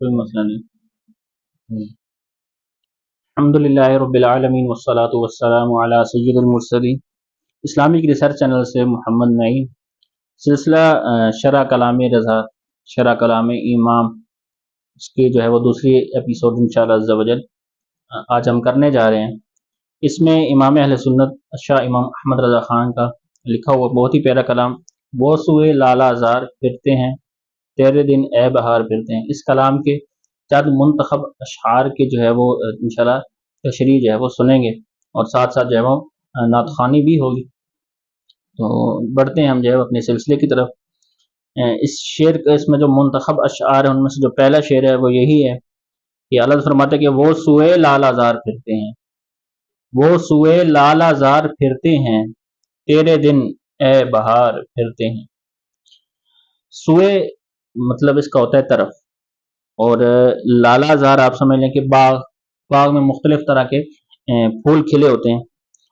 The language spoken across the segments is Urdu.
کوئی مسئلہ نہیں۔ الحمدللہ رب العالمین والصلاة والسلام علی سید المرسلین۔ اسلامک ریسرچ چینل سے محمد نعیم، سلسلہ شرح کلام رضا، شرح کلام امام، اس کی جو ہے وہ دوسری ایپیسوڈ انشاءاللہ عز و جل آج ہم کرنے جا رہے ہیں۔ اس میں امام اہل سنت شاہ امام احمد رضا خان کا لکھا ہوا بہت ہی پیارا کلام، وہ سوئے لالا زار پھرتے ہیں تیرے دن اے بہار پھرتے ہیں، اس کلام کے چند منتخب اشعار کے جو ہے وہ انشاءاللہ تشریح جو ہے وہ سنیں گے، اور ساتھ ساتھ جو ہے وہ نعت خوانی بھی ہوگی۔ تو بڑھتے ہیں ہم جو ہے اپنے سلسلے کی طرف۔ اس شعر کا اس میں جو منتخب اشعار ہیں ان میں سے جو پہلا شعر ہے وہ یہی ہے کہ اللہ فرماتے ہیں کہ وہ سوئے لالا زار پھرتے ہیں، وہ سوئے لالا زار پھرتے ہیں تیرے دن اے بہار پھرتے ہیں۔ سوئے مطلب اس کا ہوتا ہے طرف، اور لالا زار آپ سمجھ لیں کہ باغ میں مختلف طرح کے پھول کھلے ہوتے ہیں،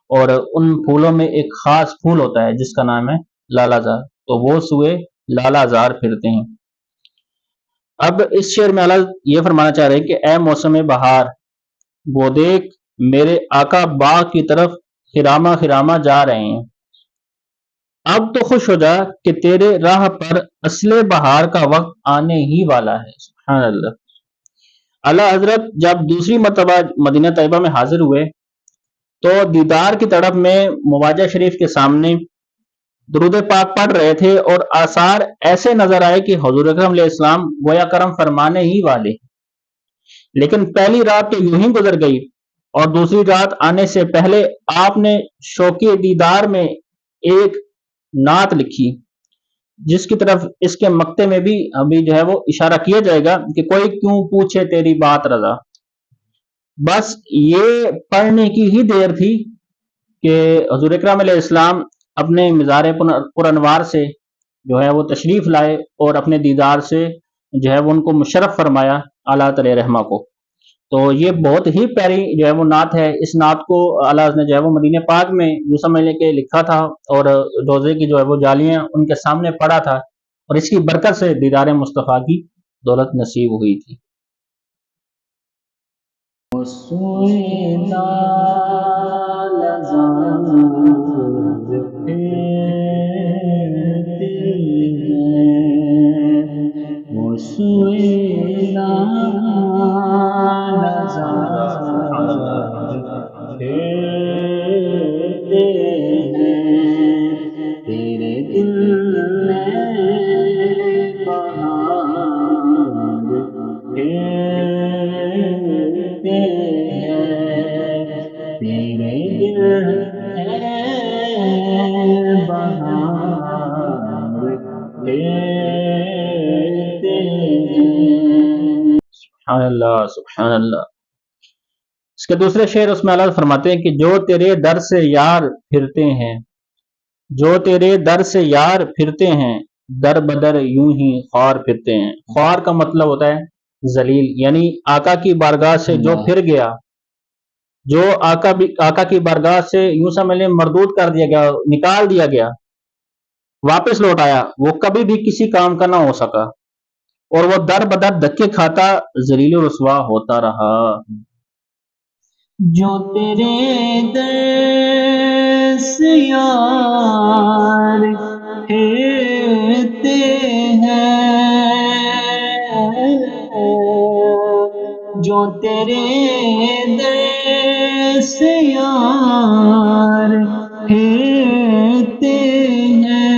اور ان پھولوں میں ایک خاص پھول ہوتا ہے جس کا نام ہے لالا زار، تو وہ سوئے لالا زار پھرتے ہیں۔ اب اس شعر میں اللہ یہ فرمانا چاہ رہے ہیں کہ اے موسم بہار، وہ دیکھ میرے آقا باغ کی طرف خرامہ خرامہ جا رہے ہیں، اب تو خوش ہو جا کہ تیرے راہ پر اصل بہار کا وقت آنے ہی والا ہے۔ سبحان اللہ۔ اعلیٰ حضرت جب دوسری مرتبہ مدینہ طیبہ میں حاضر ہوئے تو دیدار کی تڑپ میں مواجہ شریف کے سامنے درود پاک پڑھ رہے تھے، اور آثار ایسے نظر آئے کہ حضور اکرم علیہ السلام گویا کرم فرمانے ہی والے، لیکن پہلی رات تو یوں ہی گزر گئی، اور دوسری رات آنے سے پہلے آپ نے شوقی دیدار میں ایک نعت لکھی، جس کی طرف اس کے مقطع میں بھی ابھی جو ہے وہ اشارہ کیا جائے گا کہ کوئی کیوں پوچھے تیری بات رضا۔ بس یہ پڑھنے کی ہی دیر تھی کہ حضور اکرم علیہ السلام اپنے مزار پر انوار سے جو ہے وہ تشریف لائے، اور اپنے دیدار سے جو ہے وہ ان کو مشرف فرمایا اعلیٰ علیہ رحمہ کو۔ تو یہ بہت ہی پیاری جو ہے وہ نعت ہے۔ اس نعت کو اعلیٰ نے جو ہے وہ مدینہ پاک میں یوں سمجھ لیں کہ لکھا تھا، اور روزے کی جو ہے وہ جالیاں ان کے سامنے پڑا تھا، اور اس کی برکت سے دیدار مصطفیٰ کی دولت نصیب ہوئی تھی۔ سبحان اللہ سبحان اللہ۔ اس کے دوسرے شعر اس میں اللہ فرماتے ہیں کہ جو تیرے در سے یار پھرتے ہیں، جو تیرے در سے یار پھرتے ہیں، در بدر یوں ہی خوار پھرتے ہیں۔ خوار کا مطلب ہوتا ہے ذلیل، یعنی آقا کی بارگاہ سے جو پھر گیا، جو آقا کی بارگاہ سے یوں سمجھ لیں مردود کر دیا گیا، نکال دیا گیا، واپس لوٹ آیا، وہ کبھی بھی کسی کام کا نہ ہو سکا، اور وہ در بدر دھکے کھاتا ذلیل و رسوا ہوتا رہا۔ جو تیرے در سے یار پھرتے ہیں، جو تیرے در سے یار پھرتے ہیں،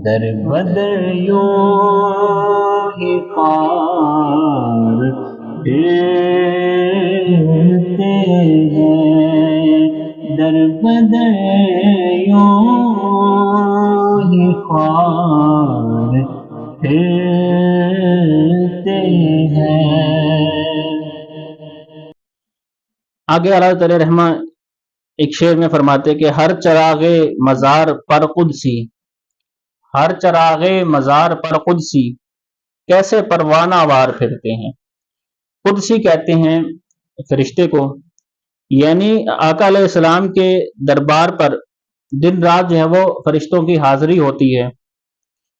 در بدر یوں ہی خوار پھرتے ہیں، در بدر یوں ہی خوار پھرتے ہیں۔ آگے اللہ تعالی رحمہ ایک شعر میں فرماتے کہ ہر چراغ مزار پر قدسی، ہر چراغ مزار پر قدسی، کیسے پروانہ وار پھرتے ہیں۔ قدسی کہتے ہیں فرشتے کو، یعنی آقا علیہ السلام کے دربار پر دن رات جو ہے وہ فرشتوں کی حاضری ہوتی ہے،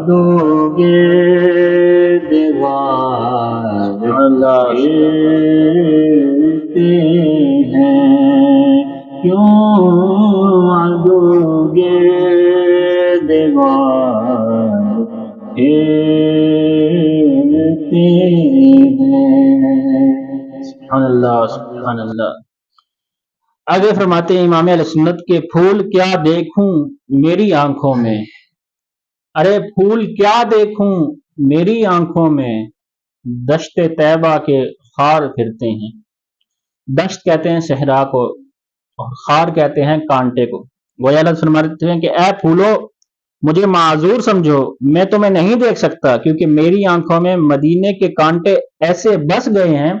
عدو گردوار پھرتے ہیں، کیوں عدو گردوار پھرتے ہیں۔ سبحان اللہ سبحان اللہ۔ آگے فرماتے ہیں امام اہل سنت کے پھول کیا دیکھوں میری آنکھوں میں، ارے پھول کیا دیکھوں میری آنکھوں میں، دشت طیبہ کے خار پھرتے ہیں۔ دشت کہتے ہیں صحرا کو اور خار کہتے ہیں کانٹے کو۔ گویا اللہ فرماتے ہیں کہ اے پھولو مجھے معذور سمجھو، میں تمہیں نہیں دیکھ سکتا کیونکہ میری آنکھوں میں مدینے کے کانٹے ایسے بس گئے ہیں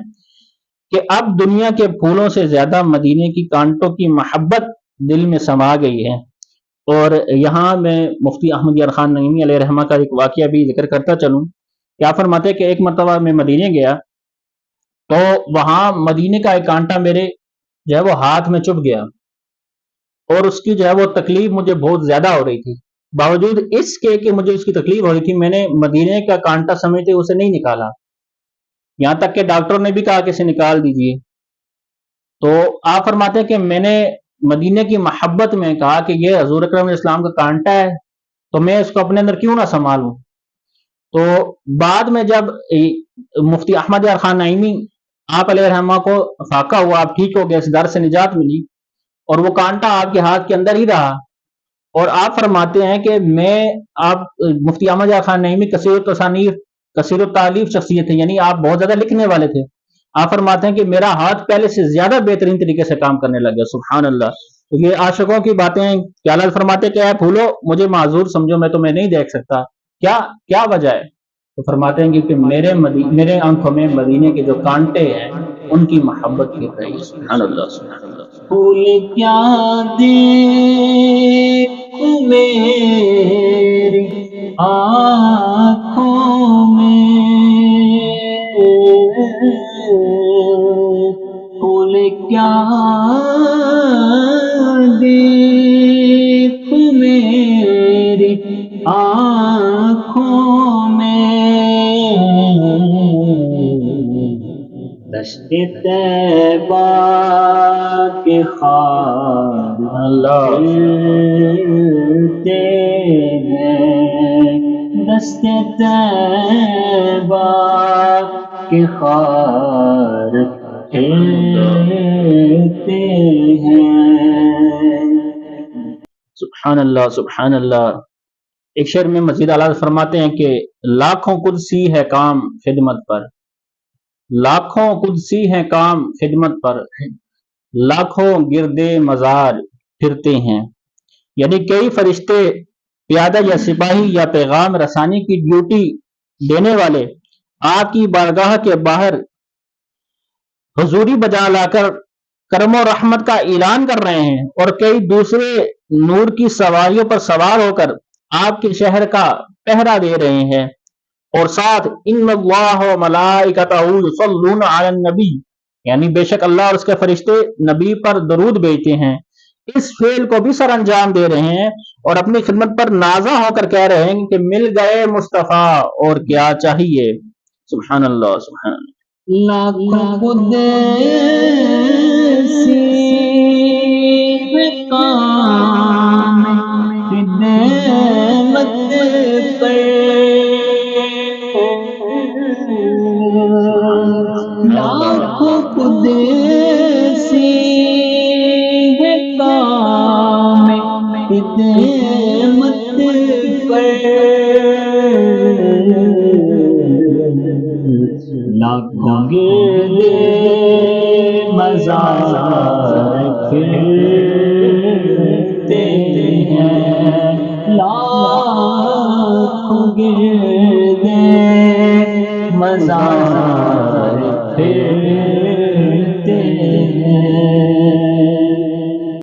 کہ اب دنیا کے پھولوں سے زیادہ مدینے کی کانٹوں کی محبت دل میں سما گئی ہے۔ اور یہاں میں مفتی احمد یار خان نعیمی علیہ رحمہ کا ایک واقعہ بھی ذکر کرتا چلوں۔ کیا فرماتے کہ ایک مرتبہ میں مدینے گیا تو وہاں مدینے کا ایک کانٹا میرے جو ہے وہ ہاتھ میں چبھ گیا، اور اس کی جو ہے وہ تکلیف مجھے بہت زیادہ ہو رہی تھی۔ باوجود اس کے کہ مجھے اس کی تکلیف ہو رہی تھی، میں نے مدینے کا کانٹا سمجھتے اسے نہیں نکالا، یہاں تک کہ ڈاکٹر نے بھی کہا کہ اسے نکال دیجئے۔ تو آپ فرماتے ہیں کہ میں نے مدینے کی محبت میں کہا کہ یہ حضور اکرم علیہ السلام کا کانٹا ہے تو میں اس کو اپنے اندر کیوں نہ سنبھالوں۔ تو بعد میں جب مفتی احمد یار خان نعیمی آپ علیہ رحمہ کو فاقہ ہوا، آپ ٹھیک ہو گئے، اس در سے نجات ملی، اور وہ کانٹا آپ کے ہاتھ کے اندر ہی رہا، اور آپ فرماتے ہیں کہ میں آپ مفتی احمد یار خان نعیمی کثیر التالیف شخصیت ہے، یعنی آپ بہت زیادہ لکھنے والے تھے۔ آپ فرماتے ہیں کہ میرا ہاتھ پہلے سے زیادہ بہترین طریقے سے کام کرنے لگ گیا۔ سبحان اللہ۔ تو یہ عاشقوں کی باتیں ہیں کہ اللہ فرماتے کہ اے پھولو مجھے معذور سمجھو، میں تمہیں نہیں دیکھ سکتا، کیا وجہ ہے؟ تو فرماتے ہیں کہ میرے آنکھوں میں مدینے کے جو کانٹے ہیں ان کی محبت پھر رہی ہے۔ سبحان اللہ سبحان اللہ۔ پھول کیا دیکھوں میری آنکھوں میں، پھول کیا دیکھوں میری آنکھوں میں، دشت طیبہ کے خار پھرتے ہیں، دشت طیبہ کے خار پھرتے ہیں۔ سبحان اللہ سبحان اللہ۔ ایک شعر میں مزید اعلیٰ فرماتے ہیں کہ لاکھوں قدسی ہے کام خدمت پر، لاکھوں قدسی ہے کام خدمت پر، لاکھوں گردے مزار پھرتے ہیں۔ یعنی کئی فرشتے پیادہ یا سپاہی یا پیغام رسانی کی ڈیوٹی دینے والے آپ کی بارگاہ کے باہر حضوری بجا لا کر کرم و رحمت کا اعلان کر رہے ہیں، اور کئی دوسرے نور کی سواریوں پر سوار ہو کر آپ کے شہر کا پہرا دے رہے ہیں، اور ساتھ ان اللہ و ملائکتہ یصلون علی النبی، یعنی بے شک اللہ اور اس کے فرشتے نبی پر درود بھیجتے ہیں، اس فعل کو بھی سر انجام دے رہے ہیں، اور اپنی خدمت پر نازا ہو کر کہہ رہے ہیں کہ مل گئے مصطفیٰ اور کیا چاہیے۔ سبحان اللہ سبحان اللہ۔ لاکھوں قدسی ہے کام خدمت پر، لاکھوں قدسی ہے کام خدمت پر، لاکھوں گردے مزار پھرتے ہیں، لاکھوں گردے مزار پھرتے ہیں۔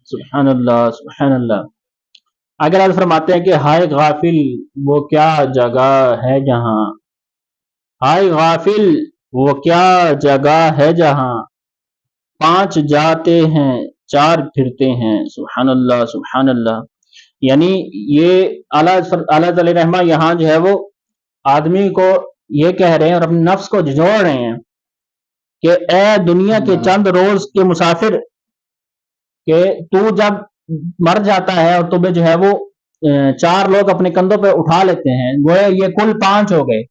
سبحان اللہ سبحان اللہ۔ اگر آپ فرماتے ہیں کہ ہائے غافل وہ کیا جگہ ہے جہاں، ہائے غافل وہ کیا جگہ ہے جہاں، پانچ جاتے ہیں چار پھرتے ہیں۔ سبحان اللہ سبحان اللہ۔ یعنی یہ اعلیٰ علیہ رحمہ یہاں جو ہے وہ آدمی کو یہ کہہ رہے ہیں اور اپنے نفس کو جھنجھوڑ رہے ہیں کہ اے دنیا کے چند روز کے مسافر، کہ تو جب مر جاتا ہے اور تمہیں جو ہے وہ چار لوگ اپنے کندھوں پہ اٹھا لیتے ہیں، گویا یہ کل پانچ ہو گئے،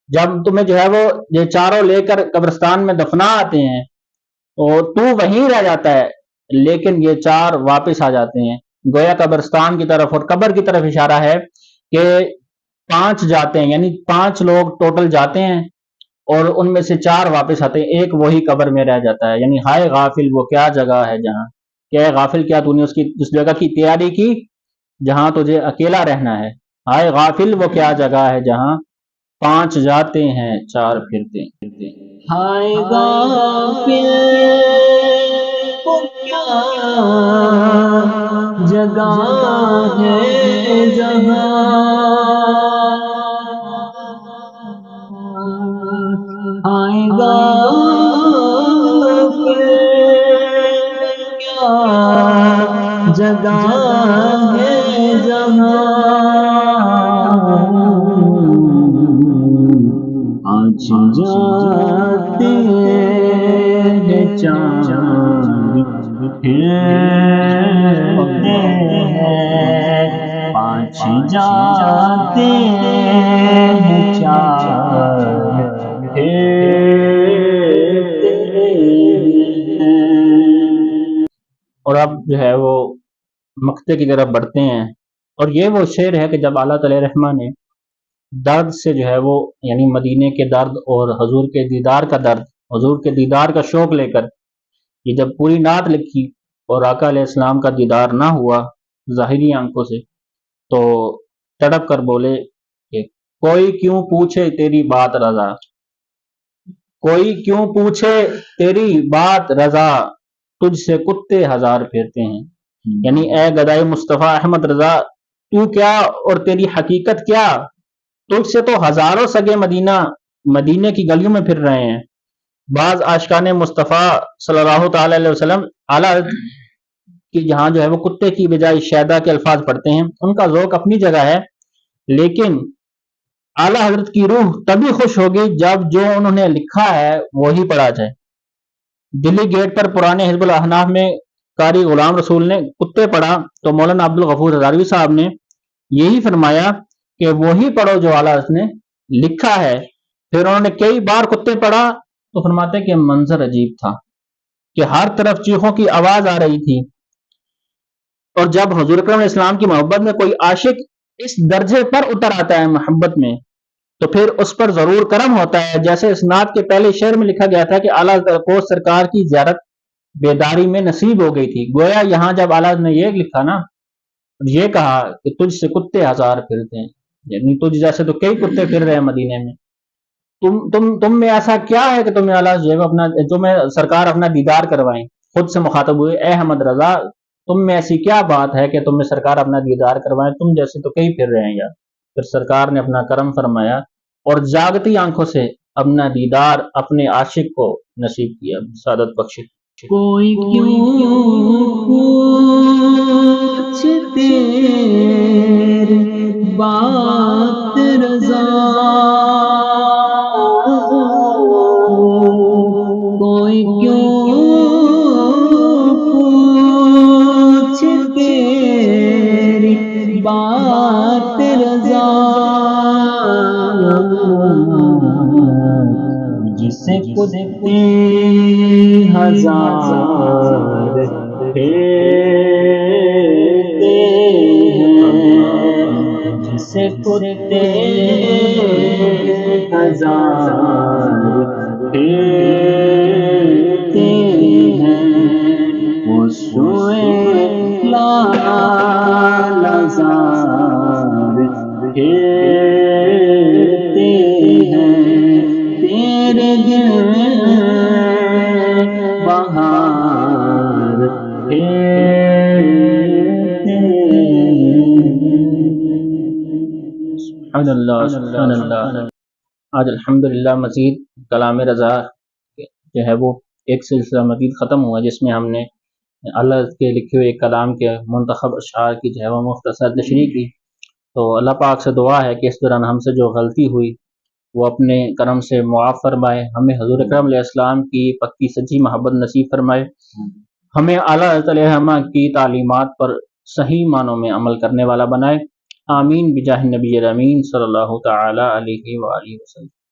جب تمہیں جو ہے وہ یہ چاروں لے کر قبرستان میں دفنا آتے ہیں اور تو وہیں رہ جاتا ہے، لیکن یہ چار واپس آ جاتے ہیں، گویا قبرستان کی طرف اور قبر کی طرف اشارہ ہے کہ پانچ جاتے ہیں، یعنی پانچ لوگ ٹوٹل جاتے ہیں اور ان میں سے چار واپس آتے ہیں، ایک وہی قبر میں رہ جاتا ہے۔ یعنی ہائے غافل وہ کیا جگہ ہے جہاں، کہ غافل کیا تو نے اس جگہ کی تیاری کی جہاں تجھے اکیلا رہنا ہے، ہائے غافل وہ کیا جگہ ہے جہاں پانچ جاتے ہیں چار پھرتے ہیں۔ ہائے غافل وہ کیا جگہ ہے جہاں، ہائے غافل کیا جگہ ہے جہاں، آج جاتے ہیں چاند پھرتے ہیں، پانچ جاتے ہیں چار پھرتے ہیں۔ اور اب جو ہے وہ مقطع کی طرف بڑھتے ہیں، اور یہ وہ شعر ہے کہ جب اعلیٰ تعالی رحمہ نے درد سے جو ہے وہ یعنی مدینے کے درد اور حضور کے دیدار کا درد، حضور کے دیدار کا شوق لے کر یہ جب پوری نعت لکھی اور آقا علیہ السلام کا دیدار نہ ہوا ظاہری آنکھوں سے، تو تڑپ کر بولے کہ کوئی کیوں پوچھے تیری بات رضا، کوئی کیوں پوچھے تیری بات رضا، تجھ سے کتے ہزار پھرتے ہیں۔ یعنی اے گدائے مصطفیٰ احمد رضا، تو کیا اور تیری حقیقت کیا، تجھ سے تو ہزاروں سگے مدینے کی گلیوں میں پھر رہے ہیں۔ بعض عاشقان مصطفیٰ صلی اللہ تعالی علیہ وسلم اعلیٰ کی جہاں جو ہے وہ کتے کی بجائے شیدا کے الفاظ پڑھتے ہیں، ان کا ذوق اپنی جگہ ہے، لیکن اعلیٰ حضرت کی روح تبھی خوش ہوگی جب جو انہوں نے لکھا ہے وہی پڑھا جائے۔ دلی گیٹ پر پرانے حزب الاحناف میں قاری غلام رسول نے کتے پڑھا تو مولانا عبد الغفور ہزاروی صاحب نے یہی فرمایا کہ وہی پڑھو جو اعلیٰ حضرت نے لکھا ہے۔ پھر انہوں نے کئی بار کتے پڑھا تو فرماتے کہ منظر عجیب تھا کہ ہر طرف چیخوں کی آواز آ رہی تھی، اور جب حضور اکرم علیہ السلام کی محبت میں کوئی عاشق اس درجے پر اتر آتا ہے محبت میں تو پھر اس پر ضرور کرم ہوتا ہے، جیسے اس نعت کے پہلے شعر میں لکھا گیا تھا کہ اعلیٰ کو سرکار کی زیارت بیداری میں نصیب ہو گئی تھی۔ گویا یہاں جب اعلیٰ نے یہ لکھا نا، یہ کہا کہ تجھ سے کتے ہزار پھرتے ہیں، یعنی تجھ جیسے تو کئی کتے پھر رہے ہیں مدینے میں، تم میں ایسا کیا ہے کہ تمہیں اعلیٰ جو ہے تمہیں سرکار اپنا دیدار کروائیں۔ خود سے مخاطب ہوئے اے احمد رضا، تم میں ایسی کیا بات ہے کہ تمہیں سرکار اپنا دیدار کروائیں، تم جیسے تو کئی پھر رہے ہیں یار۔ پھر سرکار نے اپنا کرم فرمایا اور جاگتی آنکھوں سے اپنا دیدار اپنے عاشق کو نصیب کیا، سعادت بخشی۔ کوئی کیوں پوچھتے بات رضا، کوئی کیوں پوچھتے بات رضا، جسے کتے ہزار پھرتے ہیں، جسے کتے ہزار پھرتے ہیں، وہ سوئے لال ہزار پھرتے ہیں، تیرے دل بہار پھرتے ہیں۔ سبحان اللہ سبحان اللہ۔ آج الحمدللہ مزید کلام رضا جو ہے وہ ایک سلسلہ مزید ختم ہوا، جس میں ہم نے اللہ کے لکھے ہوئے کلام کے منتخب اشعار کی جو ہے وہ مختصر تشریح کی۔ تو اللہ پاک سے دعا ہے کہ اس دوران ہم سے جو غلطی ہوئی وہ اپنے کرم سے معاف فرمائے، ہمیں حضور اکرم علیہ السلام کی پکی سچی محبت نصیب فرمائے، ہمیں اعلیٰ حضرت علیہ السلام کی تعلیمات پر صحیح معنوں میں عمل کرنے والا بنائے، آمین بجاہ نبی الامین صلی اللہ تعالی علیہ وآلہ وسلم۔